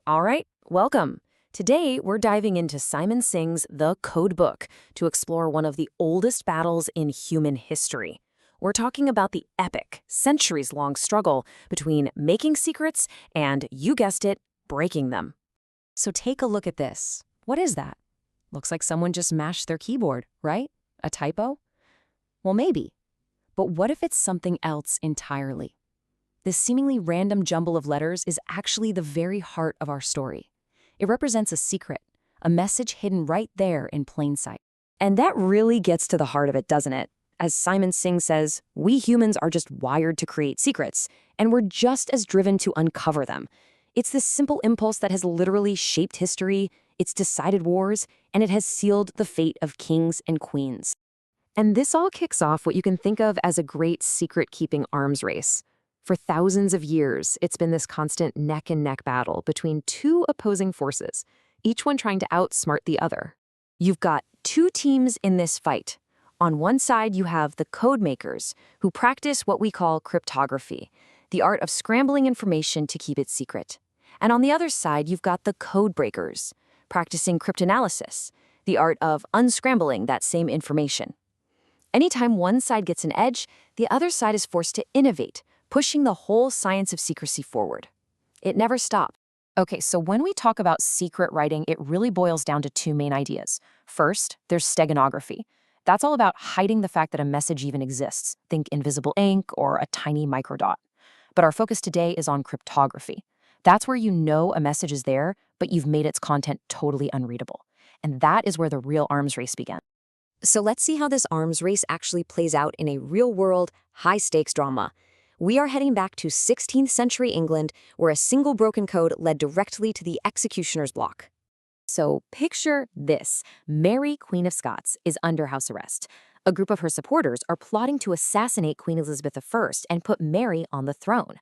All right, welcome. Today, we're diving into Simon Singh's The Code Book to explore one of the oldest battles in human history. We're talking about the epic, centuries-long struggle between making secrets and, you guessed it, breaking them. So take a look at this. What is that? Looks like someone just mashed their keyboard, right? A typo? Well, maybe. But what if it's something else entirely? This seemingly random jumble of letters is actually the very heart of our story. It represents a secret, a message hidden right there in plain sight. And that really gets to the heart of it, doesn't it? As Simon Singh says, we humans are just wired to create secrets, and we're just as driven to uncover them. It's this simple impulse that has literally shaped history, it's decided wars, and it has sealed the fate of kings and queens. And this all kicks off what you can think of as a great secret-keeping arms race. For thousands of years, it's been this constant neck-and-neck battle between two opposing forces, each one trying to outsmart the other. You've got two teams in this fight. On one side, you have the codemakers, who practice what we call cryptography, the art of scrambling information to keep it secret. And on the other side, you've got the codebreakers, practicing cryptanalysis, the art of unscrambling that same information. Anytime one side gets an edge, the other side is forced to innovate, pushing the whole science of secrecy forward. It never stops. Okay, so when we talk about secret writing, it really boils down to two main ideas. First, there's steganography. That's all about hiding the fact that a message even exists. Think invisible ink or a tiny microdot. But our focus today is on cryptography. That's where you know a message is there, but you've made its content totally unreadable. And that is where the real arms race began. So let's see how this arms race actually plays out in a real-world, high-stakes drama. We are heading back to 16th century England, where a single broken code led directly to the executioner's block. So picture this. Mary, Queen of Scots, is under house arrest. A group of her supporters are plotting to assassinate Queen Elizabeth I and put Mary on the throne.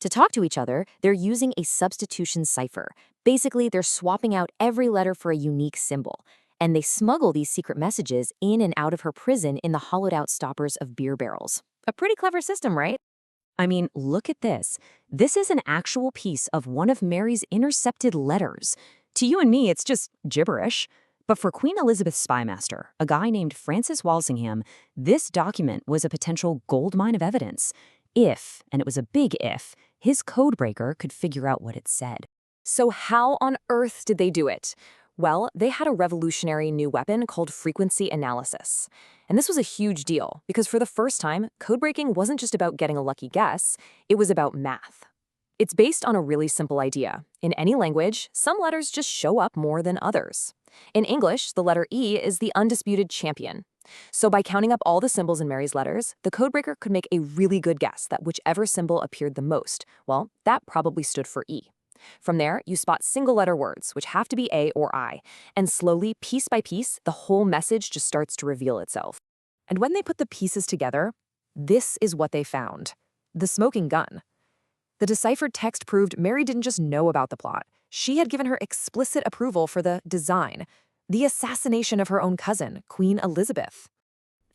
To talk to each other, they're using a substitution cipher. Basically, they're swapping out every letter for a unique symbol. And they smuggle these secret messages in and out of her prison in the hollowed-out stoppers of beer barrels. A pretty clever system, right? I mean, look at this. This is an actual piece of one of Mary's intercepted letters. To you and me, it's just gibberish. But for Queen Elizabeth's spymaster, a guy named Francis Walsingham, this document was a potential goldmine of evidence. If, and it was a big if, his codebreaker could figure out what it said. So how on earth did they do it? Well, they had a revolutionary new weapon called frequency analysis. And this was a huge deal, because for the first time, codebreaking wasn't just about getting a lucky guess, it was about math. It's based on a really simple idea. In any language, some letters just show up more than others. In English, the letter E is the undisputed champion. So by counting up all the symbols in Mary's letters, the codebreaker could make a really good guess that whichever symbol appeared the most, well, that probably stood for E. From there, you spot single-letter words, which have to be A or I, and slowly, piece by piece, the whole message just starts to reveal itself. And when they put the pieces together, this is what they found: the smoking gun. The deciphered text proved Mary didn't just know about the plot. She had given her explicit approval for the design, the assassination of her own cousin, Queen Elizabeth.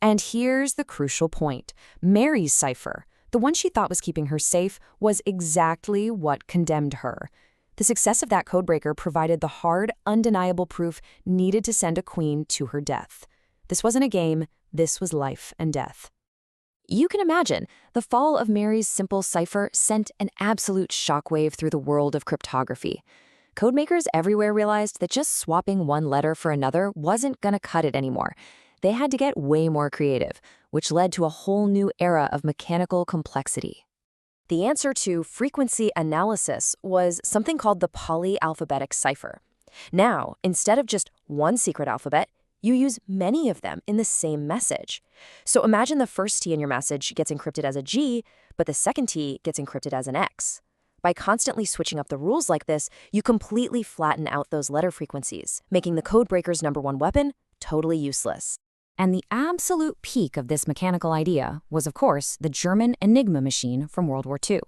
And here's the crucial point. Mary's cipher, the one she thought was keeping her safe, was exactly what condemned her. The success of that codebreaker provided the hard, undeniable proof needed to send a queen to her death. This wasn't a game, this was life and death. You can imagine, the fall of Mary's simple cipher sent an absolute shockwave through the world of cryptography. Codemakers everywhere realized that just swapping one letter for another wasn't going to cut it anymore. They had to get way more creative, which led to a whole new era of mechanical complexity. The answer to frequency analysis was something called the polyalphabetic cipher. Now, instead of just one secret alphabet, you use many of them in the same message. So imagine the first T in your message gets encrypted as a G, but the second T gets encrypted as an X. By constantly switching up the rules like this, you completely flatten out those letter frequencies, making the codebreaker's #1 weapon totally useless. And the absolute peak of this mechanical idea was, of course, the German Enigma machine from World War II.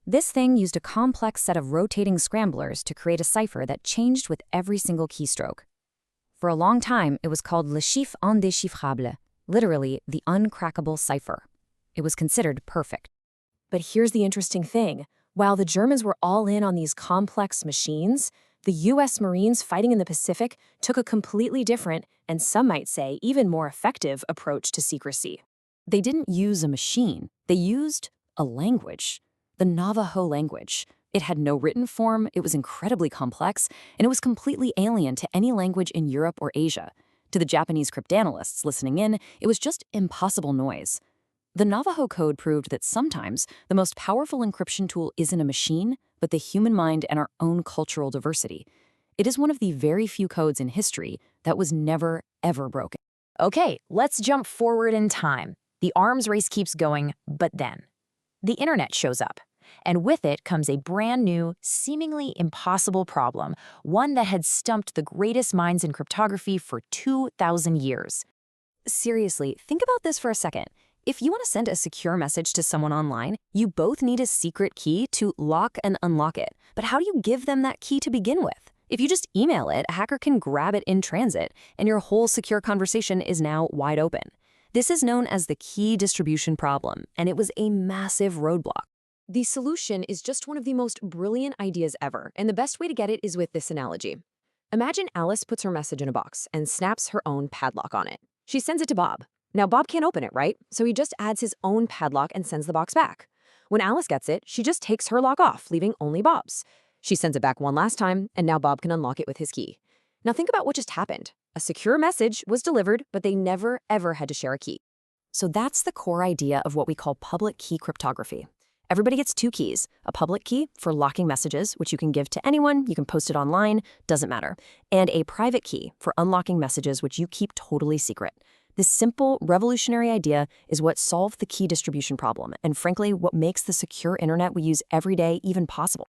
This thing used a complex set of rotating scramblers to create a cipher that changed with every single keystroke. For a long time, it was called le chiffre indéchiffrable, literally the uncrackable cipher. It was considered perfect. But here's the interesting thing. While the Germans were all in on these complex machines, the US Marines fighting in the Pacific took a completely different, and some might say even more effective, approach to secrecy. They didn't use a machine, they used a language, the Navajo language. It had no written form, it was incredibly complex, and it was completely alien to any language in Europe or Asia. To the Japanese cryptanalysts listening in, it was just impossible noise. The Navajo code proved that sometimes the most powerful encryption tool isn't a machine, but the human mind and our own cultural diversity. It is one of the very few codes in history that was never, ever broken. Okay, let's jump forward in time. The arms race keeps going, but then the internet shows up. And with it comes a brand new, seemingly impossible problem, one that had stumped the greatest minds in cryptography for 2,000 years. Seriously, think about this for a second. If you want to send a secure message to someone online, you both need a secret key to lock and unlock it. But how do you give them that key to begin with? If you just email it, a hacker can grab it in transit, and your whole secure conversation is now wide open. This is known as the key distribution problem, and it was a massive roadblock. The solution is just one of the most brilliant ideas ever, and the best way to get it is with this analogy. Imagine Alice puts her message in a box and snaps her own padlock on it. She sends it to Bob. Now, Bob can't open it, right? So he just adds his own padlock and sends the box back. When Alice gets it, she just takes her lock off, leaving only Bob's. She sends it back one last time, and now Bob can unlock it with his key. Now think about what just happened. A secure message was delivered, but they never, ever had to share a key. So that's the core idea of what we call public key cryptography. Everybody gets two keys, a public key for locking messages, which you can give to anyone, you can post it online, doesn't matter, and a private key for unlocking messages, which you keep totally secret. This simple, revolutionary idea is what solved the key distribution problem, and frankly, what makes the secure internet we use every day even possible.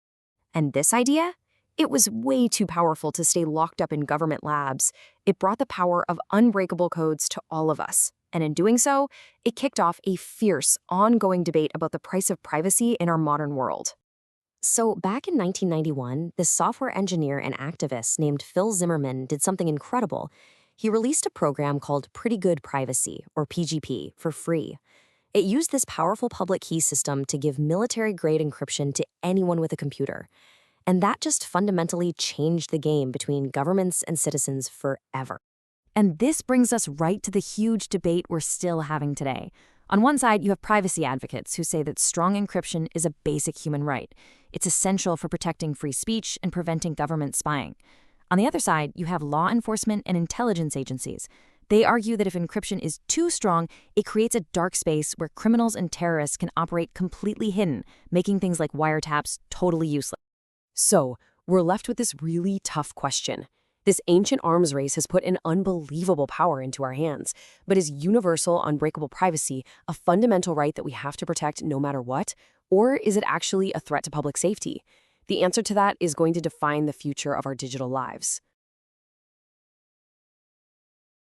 And this idea? It was way too powerful to stay locked up in government labs. It brought the power of unbreakable codes to all of us. And in doing so, it kicked off a fierce, ongoing debate about the price of privacy in our modern world. So back in 1991, this software engineer and activist named Phil Zimmermann did something incredible. He released a program called Pretty Good Privacy, or PGP, for free. It used this powerful public key system to give military-grade encryption to anyone with a computer. And that just fundamentally changed the game between governments and citizens forever. And this brings us right to the huge debate we're still having today. On one side, you have privacy advocates who say that strong encryption is a basic human right. It's essential for protecting free speech and preventing government spying. On the other side, you have law enforcement and intelligence agencies. They argue that if encryption is too strong, it creates a dark space where criminals and terrorists can operate completely hidden, making things like wiretaps totally useless. So, we're left with this really tough question. This ancient arms race has put an unbelievable power into our hands, but is universal, unbreakable privacy a fundamental right that we have to protect no matter what? Or is it actually a threat to public safety? The answer to that is going to define the future of our digital lives.